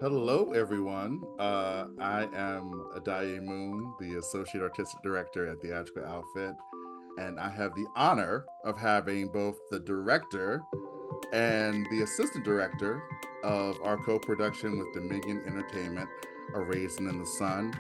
Hello, everyone. I am Addae Moon, the Associate Artistic Director at Theatrical Outfit, and I have the honor of having both the director and the assistant director of our co-production with Dominion Entertainment, A Raisin in the Sun,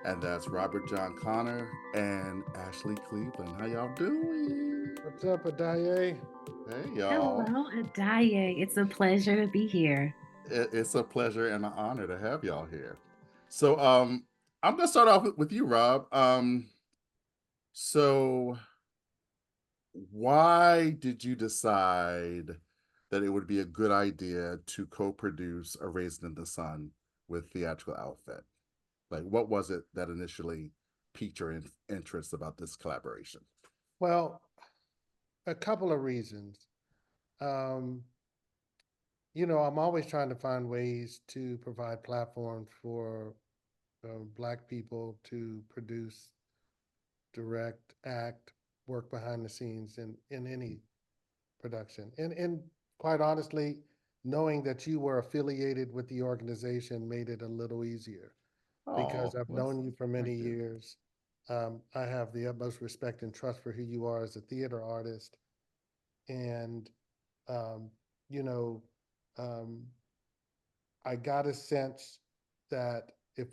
and that's Robert John Connor and Ashley Cleveland. How y'all doing? What's up, Addae? Hey, y'all. Hello, Addae. It's a pleasure to be here. It's a pleasure and an honor to have y'all here. So I'm gonna start off with you, Rob. So why did you decide that it would be a good idea to co-produce A Raisin in the Sun with Theatrical Outfit? Like, what was it that initially piqued your interest about this collaboration? Well, a couple of reasons. Um, I'm always trying to find ways to provide platforms for Black people to produce, direct, act, work behind the scenes in any production. And quite honestly, knowing that you were affiliated with the organization made it a little easier because Oh, I've well, known you for many thank you. years. I have the utmost respect and trust for who you are as a theater artist. And, um, you know, um, I got a sense that if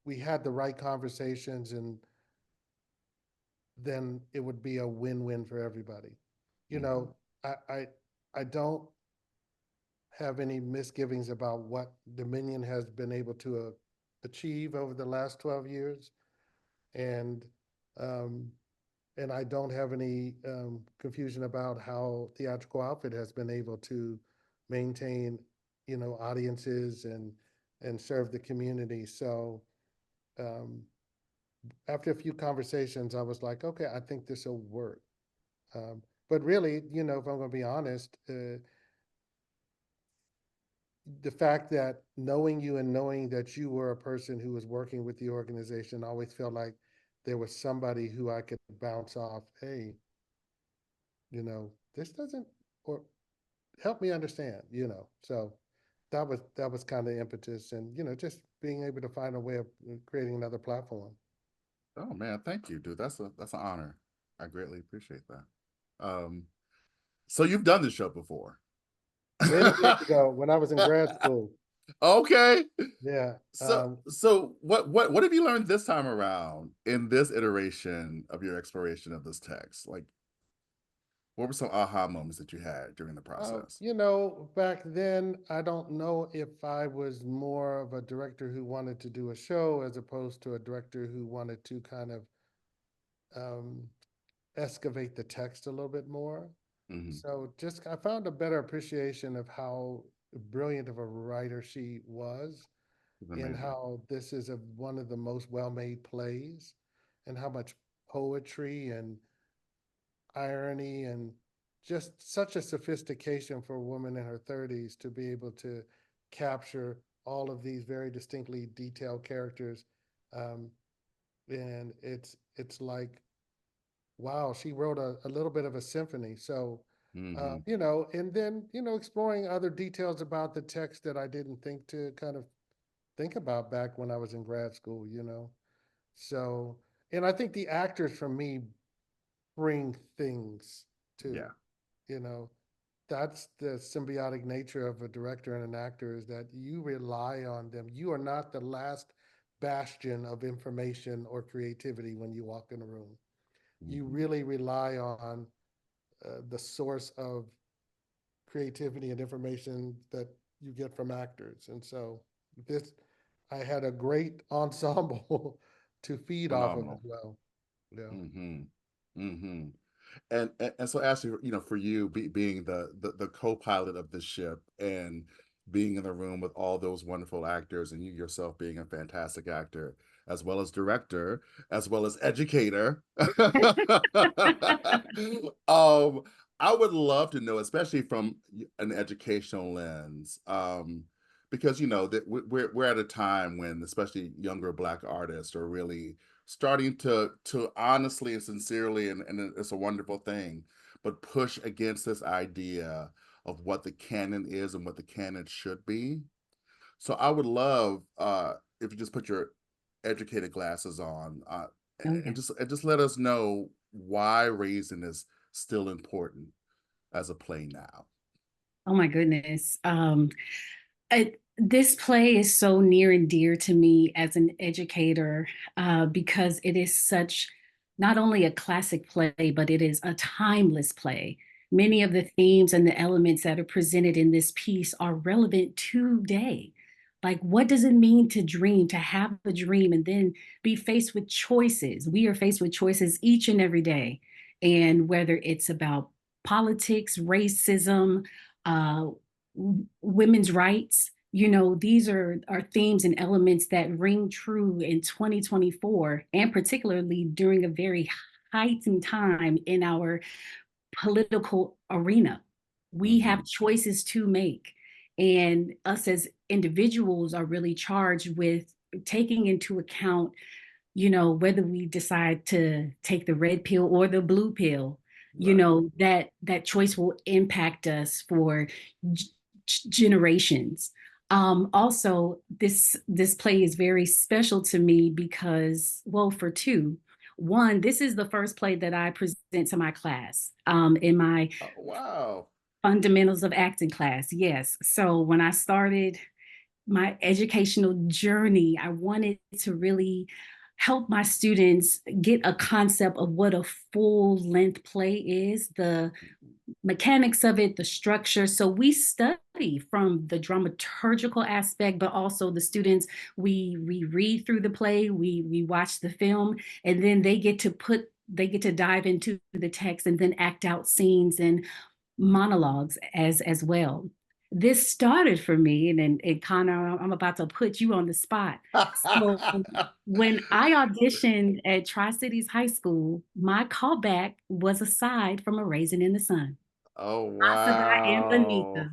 we had the right conversations, and then it would be a win-win for everybody. You Mm-hmm. know, I, I, I don't have any misgivings about what Dominion has been able to achieve over the last 12 years. And, um, and I don't have any confusion about how Theatrical Outfit has been able to maintain, audiences and serve the community. So um, after a few conversations, I was like, okay, I think this will work. But really, if I'm going to be honest, the fact that knowing you and knowing that you were a person who was working with the organization, I always felt like there was somebody who I could bounce off. Hey, this doesn't, or help me understand. So that was kind of the impetus, and just being able to find a way of creating another platform. Oh man, thank you, dude. That's an honor. I greatly appreciate that. Um, so you've done this show before. Many years ago, when I was in grad school. Okay. Yeah. So what have you learned this time around in this iteration of your exploration of this text? Like, what were some aha moments that you had during the process? Back then, I don't know if I was more of a director who wanted to do a show as opposed to a director who wanted to kind of um, excavate the text a little bit more. Mm-hmm. So just I found a better appreciation of how brilliant of a writer she was, It's and amazing. how this is one of the most well-made plays, and how much poetry and irony and just such a sophistication for a woman in her 30s to be able to capture all of these very distinctly detailed characters. Um, and it's like, wow, she wrote a little bit of a symphony. So, Mm-hmm. and then, exploring other details about the text that I didn't think to kind of think about back when I was in grad school. So, and I think the actors for me bring things too. Yeah. You know, that's the symbiotic nature of a director and an actor, is that you rely on them. You are not the last bastion of information or creativity when you walk in a room. You Mm-hmm. really rely on the source of creativity and information that you get from actors. And so this, I had a great ensemble to feed off of as Phenomenal. well. Yeah. Mm-hmm. Mm-hmm. And so Ashley, for you being the co-pilot of this ship and being in the room with all those wonderful actors and you yourself being a fantastic actor as well as director as well as educator. um I would love to know, especially from an educational lens, because that we're at a time when especially younger Black artists are really starting to honestly and sincerely, and it's a wonderful thing, but push against this idea of what the canon is and what the canon should be. So I would love if you just put your educated glasses on Oh yeah. and just let us know why Raisin is still important as a play now. Oh my goodness. This play is so near and dear to me as an educator because it is such not only a classic play, but it is a timeless play. Many of the themes and the elements that are presented in this piece are relevant today. Like, what does it mean to dream, to have a dream, and then be faced with choices? We are faced with choices each and every day. And whether it's about politics, racism, uh, women's rights, these are themes and elements that ring true in 2024, and particularly during a very heightened time in our political arena. We have Mm-hmm. choices to make, and us as individuals are really charged with taking into account, whether we decide to take the red pill or the blue pill, Right. that choice will impact us for g- generations. Also, this play is very special to me because, well, for two. One, this is the first play that I present to my class in my Oh, wow. fundamentals of acting class. Yes. So when I started my educational journey, I wanted to really help my students get a concept of what a full length play is, the mechanics of it, the structure. So we study from the dramaturgical aspect, but also the students, we read through the play, we watch the film, and then they get to dive into the text and then act out scenes and monologues as well. This started for me, and Connor, I'm about to put you on the spot. So when I auditioned at Tri Cities High School, my callback was aside from A Raisin in the Sun, Oh, Asagai and wow. Bonita.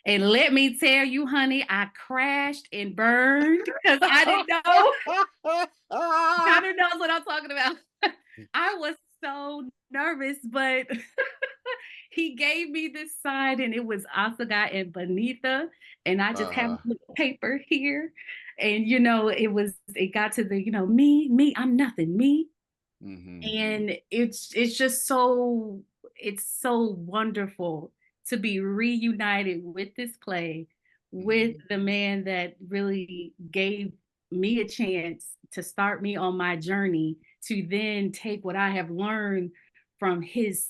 And let me tell you, honey, I crashed and burned because I didn't know. Connor knows what I'm talking about. I was so nervous, but he gave me this side, and it was Asaga and Benita. And I just have Uh-huh. a little paper here. And it got to the, me, I'm nothing, me. Mm-hmm. And it's just so wonderful to be reunited with this play, with Mm-hmm. the man that really gave me a chance to start me on my journey, to then take what I have learned from his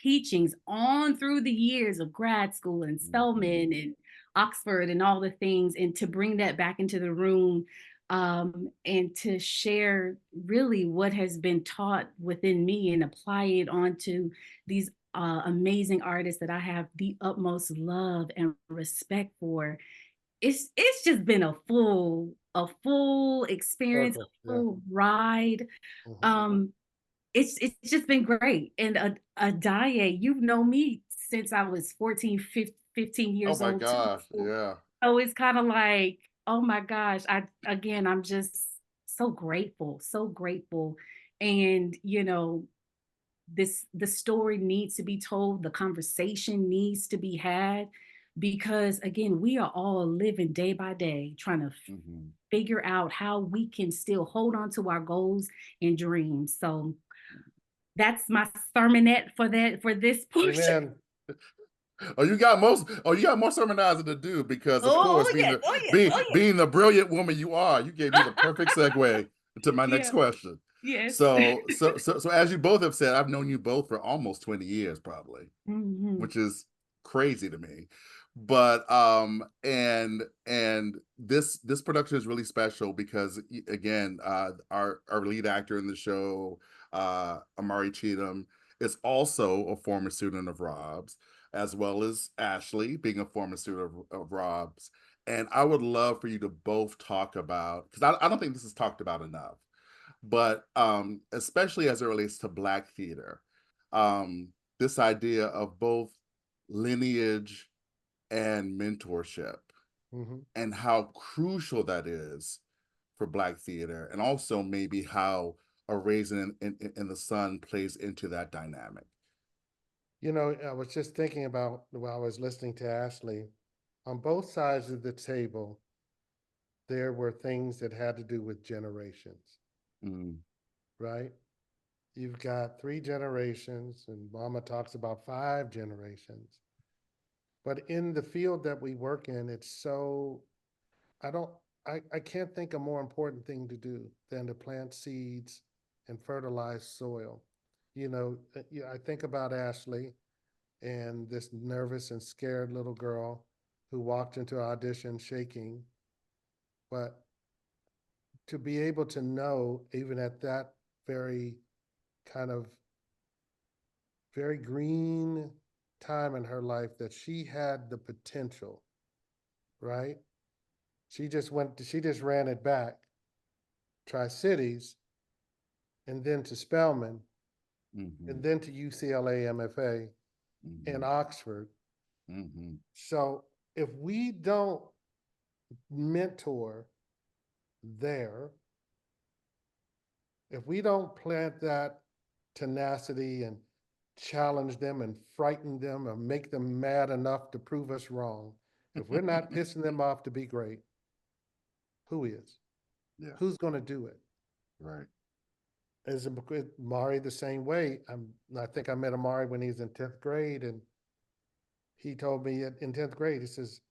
teachings on through the years of grad school and Mm-hmm. Spelman and Oxford and all the things, and to bring that back into the room, and to share really what has been taught within me and apply it onto these amazing artists that I have the utmost love and respect for. It's just been a full experience, Perfect. a Yeah. full ride. Mhm. Um, it's just been great. And Addae, you've known me since I was 14, 15 Oh years my old too. gosh. Yeah. So it's kind of like, oh my gosh, I'm just so grateful, so grateful. And the story needs to be told, the conversation needs to be had, because again, we are all living day by day trying to Mm-hmm. figure out how we can still hold on to our goals and dreams. So that's my sermonette for this portion. Amen. You got more sermonizing to do because of course Oh yeah, oh yeah, oh being the brilliant woman you are, you gave me the perfect segue to my next yeah, question. yes. So as you both have said, I've known you both for almost 20 years probably, Mhm. which is crazy to me. But and this production is really special because again, our lead actor in the show, Amari Cheatham, is also a former student of Rob's, as well as Ashley being a former student of Rob's. And I would love for you to both talk about, because I don't think this is talked about enough, but especially as it relates to Black theater, this idea of both lineage and mentorship, Mhm. and how crucial that is for Black theater, and also maybe how a raisin in the sun plays into that dynamic. I was just thinking about while I was listening to Ashley, on both sides of the table, there were things that had to do with generations, Mm. right? You've got 3 generations, and Mama talks about 5 generations. But in the field that we work in, it's so, I don't, I can't think a more important thing to do than to plant seeds and fertilize soil. I think about Ashley and this nervous and scared little girl who walked into audition shaking. But to be able to know, even at that very kind of very green time in her life, that she had the potential, right? She just ran it back, Tri-Cities, and then to Spelman, Mm-hmm. and then to UCLA MFA Mm-hmm. and Oxford. Mm-hmm. So if we don't mentor there, if we don't plant that tenacity and challenge them and frighten them or make them mad enough to prove us wrong, if we're not pissing them off to be great, who is? Yeah. Who's going to do it? Right. Is Amari the same way? I think I met Amari when he was in 10th grade, and he told me in 10th grade, he says,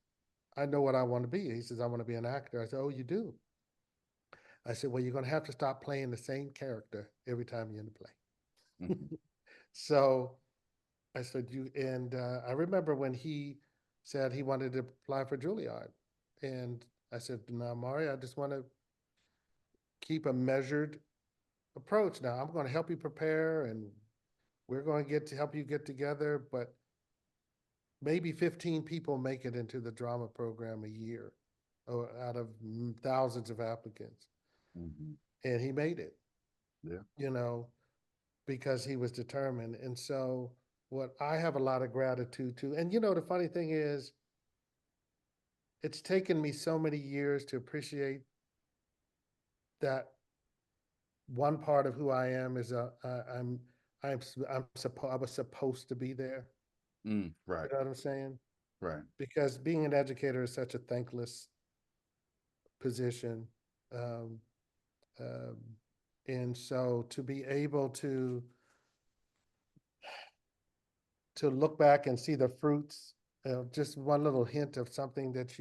I know what I want to be. He says, I want to be an actor. I said, oh, you do? I said, well, you're going to have to stop playing the same character every time you're in the play. Mm-hmm. So I said, and I remember when he said he wanted to apply for Juilliard. And I said, no, Amari, I just want to keep a measured approach. Now, I'm going to help you prepare, and we're going to get to help you get together, but maybe 15 people make it into the drama program a year, or out of thousands of applicants. Mm-hmm. And he made it, Yeah. you know, because he was determined. And so, what I have a lot of gratitude to, and the funny thing is, it's taken me so many years to appreciate that one part of who I am is I was supposed to be there. Right. You know what I'm saying? Right. Because being an educator is such a thankless position. Um, um, and so to be able to look back and see the fruits of just one little hint of something that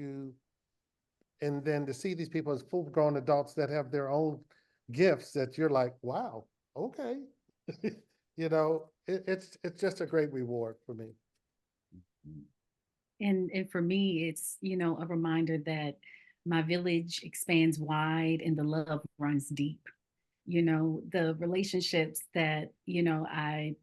and then to see these people as full-grown adults that have their own gifts, that you're like, wow, okay. It's just a great reward for me. Mm-hmm. And for me, it's, a reminder that my village expands wide and the love runs deep. The relationships that, I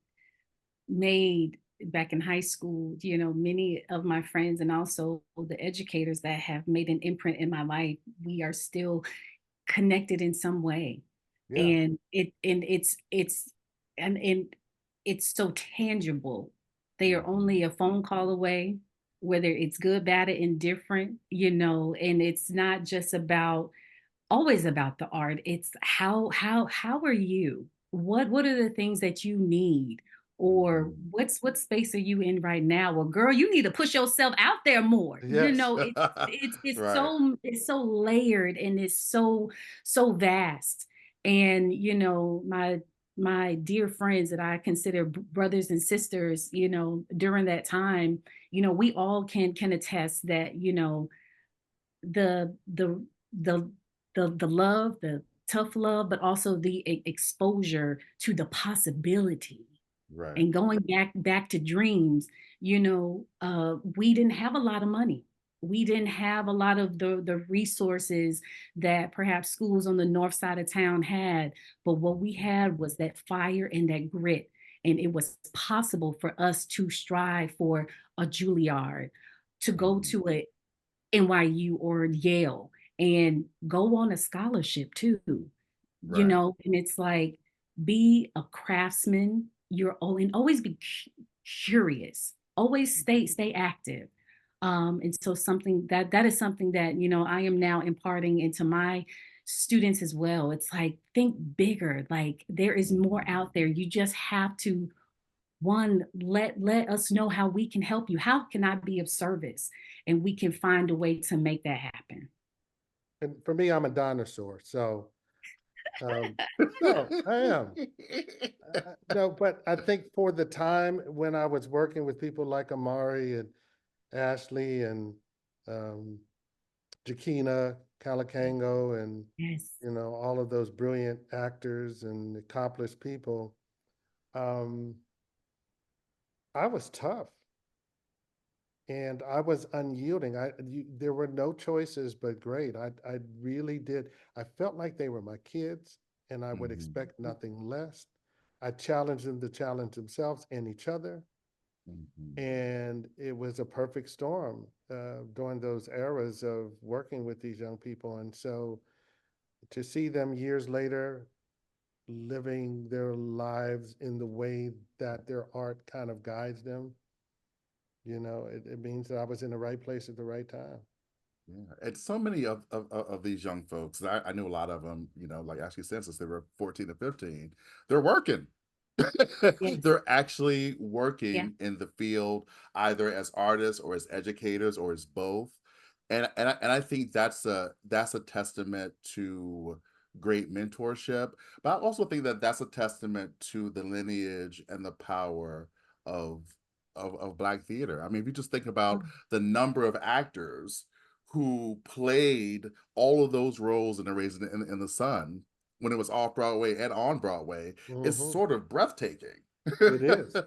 made back in high school, many of my friends and also the educators that have made an imprint in my life, we are still connected in some way. Yeah. And it's so tangible. They are only a phone call away, whether it's good, bad, or indifferent, and it's not just about always about the art. It's how are you? What are the things that you need? Or Mm-hmm. what space are you in right now? Well, girl, you need to push yourself out there more. Yes. Right. It's so layered, and it's so vast. And my dear friends that I consider brothers and sisters, during that time, we all can attest that, the the the the love, the tough love, but also the exposure to the possibility Right. and going back to dreams. We didn't have a lot of money. We didn't have a lot of the resources that perhaps schools on the north side of town had, but what we had was that fire and that grit, and it was possible for us to strive for a Juilliard, to go Mm-hmm. to a NYU or Yale and go on a scholarship too, Right. and it's like, be a craftsman, and always be curious, always stay active. And so something that is something that, I am now imparting into my students as well. It's like, think bigger, like there is more Mm-hmm. out there. You just have to, one, let us know how we can help you. How can I be of service? And we can find a way to make that happen. and for me, I'm a dinosaur. So, um, no, I am. No, but I think for the time when I was working with people like Amari and Ashley and um, Jakina Calacango and Yes. all of those brilliant actors and accomplished people, um, I was tough and I was unyielding. There were no choices but great. I really did. I felt like they were my kids, and I would Mhm, expect nothing less. I challenged them to challenge themselves and each other, mhm. and it was a perfect storm during those eras of working with these young people. And so to see them years later living their lives in the way that their art kind of guides them, it means that I was in the right place at the right time. Yeah, and so many of these young folks, I knew a lot of them, like Ashley said, since they were 14 to 15, they're working. Yes. They're actually Yeah. working in the field, either as artists or as educators or as both. And I think that's a testament to great mentorship, but I also think that that's a testament to the lineage and the power of of Black theater. I mean, if you just think about Oh, the number of actors who played all of those roles in the Raisin in the Sun when it was off Broadway and on Broadway, is Hmm. sort of breathtaking. It is. yeah.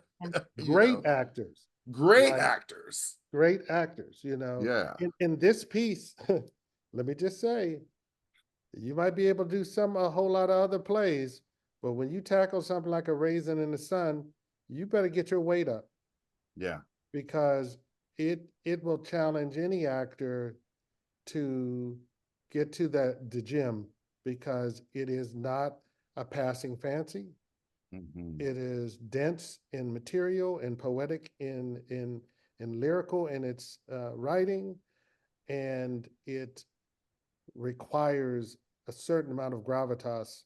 you Great know, actors, great like actors. great actors, Yeah, in this piece, let me just say, you might be able to do a whole lot of other plays, but when you tackle something like a Raisin in the Sun, you better get your weight up yeah, because it will challenge any actor to get to the gym because it is not a passing fancy. hmm, It is dense in material and poetic in lyrical in its writing, and it requires a certain amount of gravitas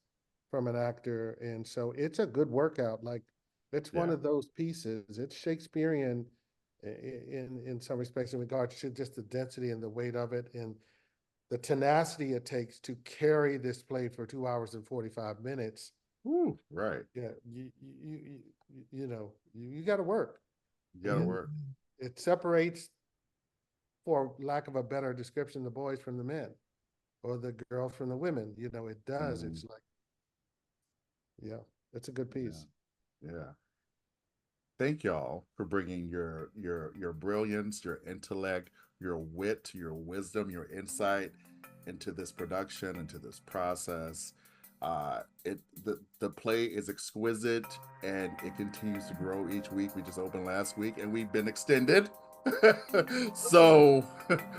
from an actor, and so it's a good workout. Like it's one yeah, of those pieces. It's Shakespearean in some respects in regards to just the density and the weight of it, and the tenacity it takes to carry this play for 2 hours and 45 minutes. Woo, right. Yeah, you got to work. You got to And work. it separates, for lack of a better description, the boys from the men or the girls from the women. It does. Hmm. It's like, yeah, it's a good Yeah, piece. yeah. Thank y'all for bringing your brilliance, your intellect, your wit, your wisdom, your insight into this production, into this process. The play is exquisite and it continues to grow each week. We just opened last week and we've been extended. So,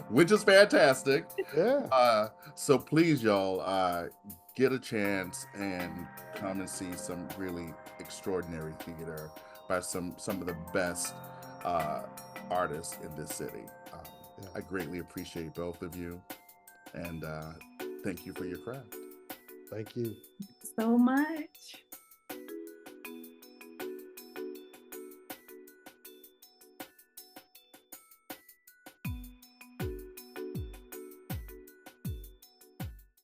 which is fantastic. Yeah. So please, y'all, get a chance and come and see some really extraordinary theater by some of the best uh, artists in this city. Yeah. I greatly appreciate both of you, and thank you for your craft. Thank you. So much.